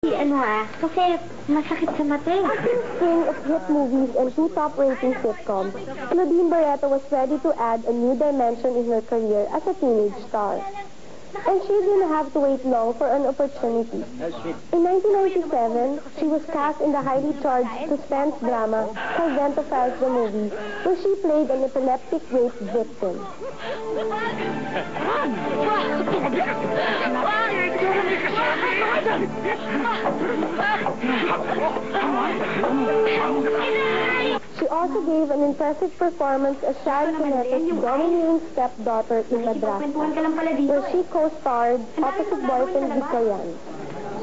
Kasi masakit sa mata. After a string of hit movies and two top-rating sitcoms, Claudine Barreto was ready to add a new dimension in her career as a teenage star. And she didn't have to wait long for an opportunity. In 1997, she was cast in the highly charged suspense drama Convento Files the Movie, where she played an epileptic rape victim. She also gave an impressive performance as Sharon Cunete's domineering stepdaughter in Madrasta, where she co-starred opposite boyfriend Vicayan.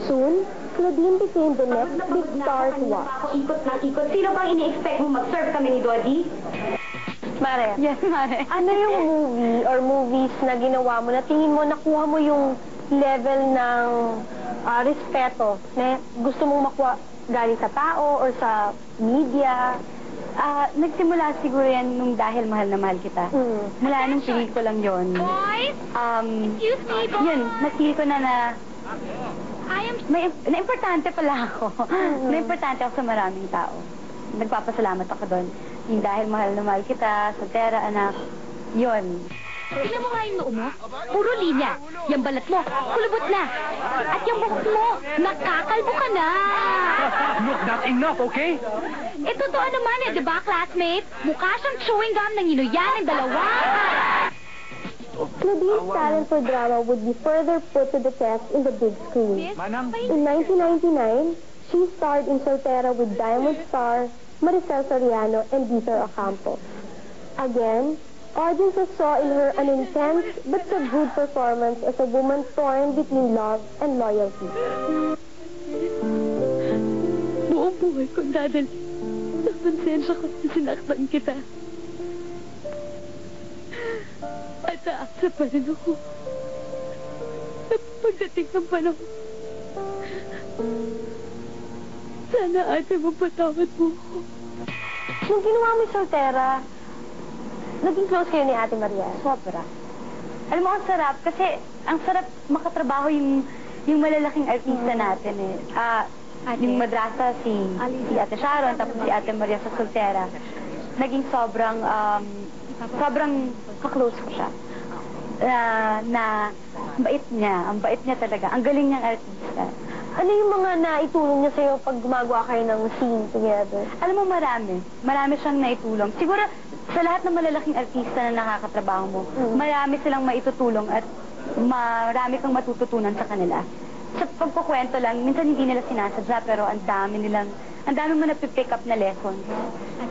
Soon, Claudine became the next big star to watch. Ikot na ikot. Sino bang ini-expect mo mag-serve kami ni Dodi? Mare, Yes, Mare. ano yung movie or movies na ginawa mo na tingin mo nakuha mo yung level ng respeto na gusto mong makuha galing sa tao or sa media? Nagsimula siguro yan nung Dahil Mahal na Mahal Kita. Mula nung pelikulang yun. Excuse me, boys. Yun, na-feel ko na importante pala ako. Na importante ako sa maraming tao. Nagpapasalamat ako doon. Yung Dahil Mahal na Mahal Kita, Soltera, Anak, yun. Tingnan mo nga yung noo mo. Puro linya. Yung balat mo, kulubot na. At yung buhok mo, nakakalbo ka na. Look, that's enough, okay? Totoo naman di ba, classmate? Mukha siyang chewing gum ng inuyan ng dalawa. Claudine's talent for drama would be further put to the test in the big screen. Manang, In 1999, she starred in Soltera with Diamond Star, Maricel Soriano, and Dieter Ocampo. Again, audiences saw in her an intense but subdued performance as a woman torn between love and loyalty. Buong buhay kong dadali. Naponsensya ko na sinaktan kita. At aasa pa rin ako. Pagdating ng panahon, sana ate mapatawad mo ako. Nung ginawa mo yung Soltera, naging close kayo ni Ate Maria? Sobra. Alam mo, ang sarap kasi ang sarap makatrabaho yung malalaking artista natin eh. Yung Madrasta si Ate Sharon, tapos si Ate Maria sa Soltera. Naging sobrang ka-close ko siya. Ang bait niya talaga. Ang galing niyang artista. Ano yung mga naitulong niya sa'yo pag gumagawa kayo ng scene together? Alam mo, marami. Marami siyang naitulong. Siguro, sa lahat ng malalaking artista na nakakatrabaho mo, marami silang maitutulong at marami kang matututunan sa kanila. Sa pagkukwento lang, minsan hindi nila sinasadya, pero ang dami mo napipick up na lessons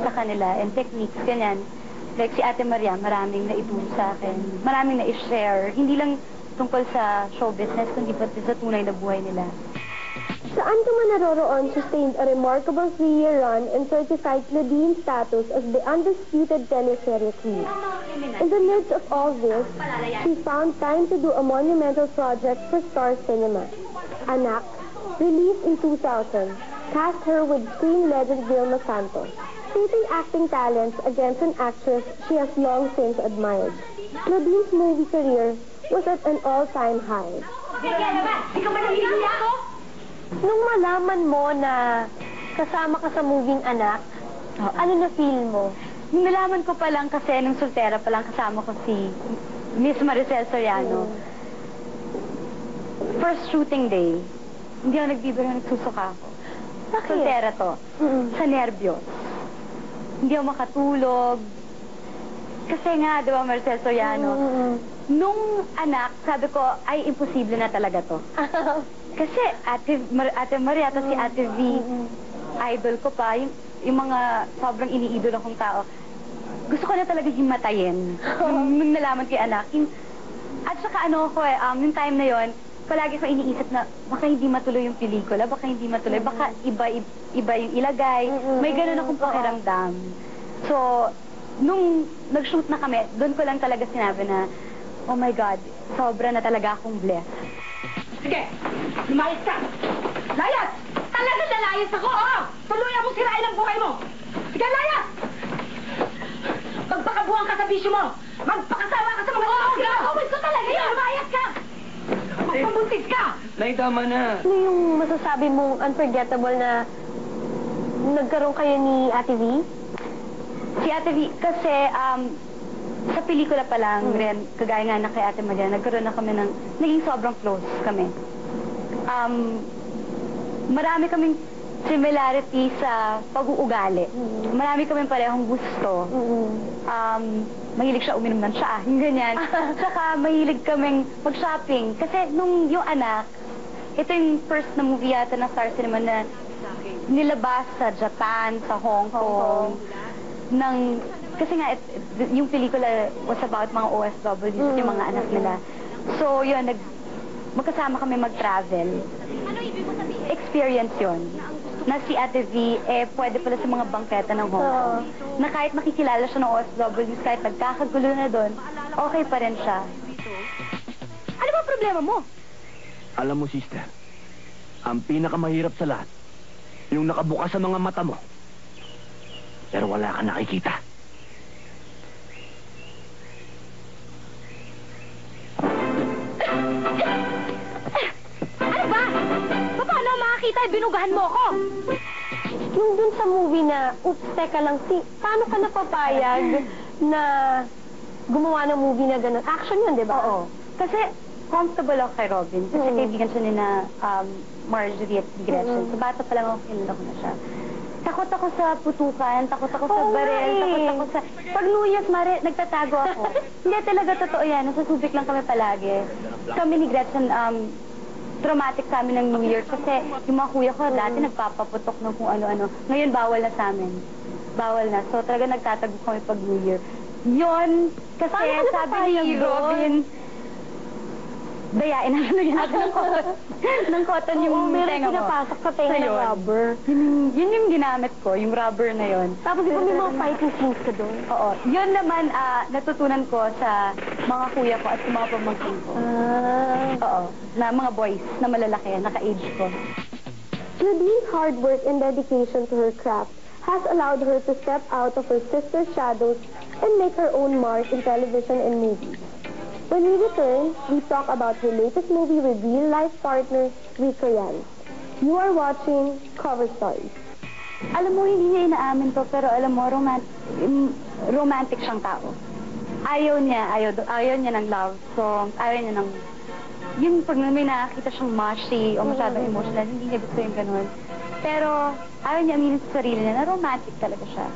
sa kanila and techniques, ganyan. Like si Ate Maria, maraming naitulong sa akin. Maraming na-share. Hindi lang tungkol sa show business, kundi pati sa tunay na buhay nila. Saan ka man naroroon, sustained a remarkable 3-year run and certified Claudine's status as the undisputed teleserye queen. In the midst of all this, she found time to do a monumental project for Star Cinema. Anak, released in 2000, cast her with screen legend Vilma Santos, pitting acting talents against an actress she has long since admired. Claudine's movie career was at an all-time high. Nung malaman mo na kasama ka sa moving Anak, ano na feel mo? Nung nalaman ko pa lang kasi, nung Soltera pa lang kasama ko si Miss Maricel Soriano. First shooting day, hindi ako nagbibiro, nagsusuka ako. Bakit? Soltera to. Sa nervyos. Hindi ako makatulog. Kasi nga, di ba, Maricel Soriano, nung Anak, sabi ko, ay, imposible na talaga to. Kasi Ate Maria at si Ate V, idol ko pa, yung mga sobrang iniidol akong tao. Gusto ko na talaga himatayin nung nalaman kay Anak. At saka yung time na yon, palagi ko iniisip na baka hindi matuloy yung pelikula, baka hindi matuloy, baka iba yung ilagay. May ganun akong pakiramdam. So, nung nag-shoot na kami, doon ko lang talaga sinabi na, oh my God, sobra na talaga akong blessed. Sige, lumayas ka. Layas! Talaga lalayas ako, Tuluyan mo sirain ang buhay mo. Sige, layas! Magpakabuhan ka sa bisyo mo. Magpakasawa ka sa mga tao. Gagawin ko talaga yan. Lumayas ka! ate. Pabuntis ka! Nay, tama na. Ano yung masasabi mong unforgettable na nagkaroon kayo ni Ate V? Si Ate V, kasi sa pelikula pa lang rin, kagaya nga na kay Ate Maria, nagkaroon na kami ng, naging sobrang close kami. Marami kaming similarity sa pag-uugali. Marami kaming parehong gusto. Mahilig siya uminom ng tsaa, yung ganyan. Tsaka mahilig kaming mag-shopping. Kasi nung yung anak, ito yung first na movie yata ng Star Cinema na nilabas sa Japan, sa Hong Kong. Kasi nga, yung pelikula was about mga OFWs, yung mga anak nila. So, yun, magkasama kami mag-travel. Experience yun. Na si Ate V, pwede pala sa mga bangketa ng Hong Kong. Na kahit makikilala siya ng OFWs, kahit nagkakagulo na doon, okay pa rin siya. Ano ba problema mo? Alam mo, sister, ang pinakamahirap sa lahat, yung nakabukas sa mga mata mo, pero wala ka nakikita. Ano ba? Paano makakita? Binugahan mo ako! Yung dun sa movie na, oops, teka lang, paano ka napapayag na gumawa ng movie na gano'n? Action yun, di ba? Oo. Kasi comfortable ako kay Robin. Kasi kaibigan siya ni na Marjorie at Gretchen. So bata pa lang ako, kilala ko na siya. Takot ako sa putukan, takot ako sa baril, takot ako sa... Pag New Year's, Mare, nagtatago ako. Hindi talaga totoo yan. Nasusubik lang kami palagi. Kami ni Gretchen, traumatic sa amin ng New Year kasi yung mga kuya ko dati nagpapaputok ng kung ano-ano. Ngayon, bawal na sa amin. Bawal na. So talaga nagtatago kami pag New Year. Yun, kasi sabi ni Robin, dayain na natin ng cotton yung tenga mo. Meron pinapasok sa tenga ng rubber. Yun yung ginamit ko, yung rubber na yun. Tapos di ba may mga fighting scenes ka doon? Oo. Yun naman, natutunan ko sa mga kuya ko at sa mga pamangkin ko. Oo. Na mga boys na malalaki, naka-age ko. Claudine's hard work and dedication to her craft has allowed her to step out of her sister's shadows and make her own mark in television and movies. When we return, we talk about her latest movie with real-life partner, Rico Yan. You are watching Cover Stories. Alam mo, hindi niya inaamin to, pero alam mo, romantic siyang tao. Ayaw niya ng love song, ayaw niya ng... Yung pag may nakakita siyang mushy o masyadong emotional, hindi niya gusto yung ganun. Pero ayaw niya aminin sa sarili niya na romantic talaga siya.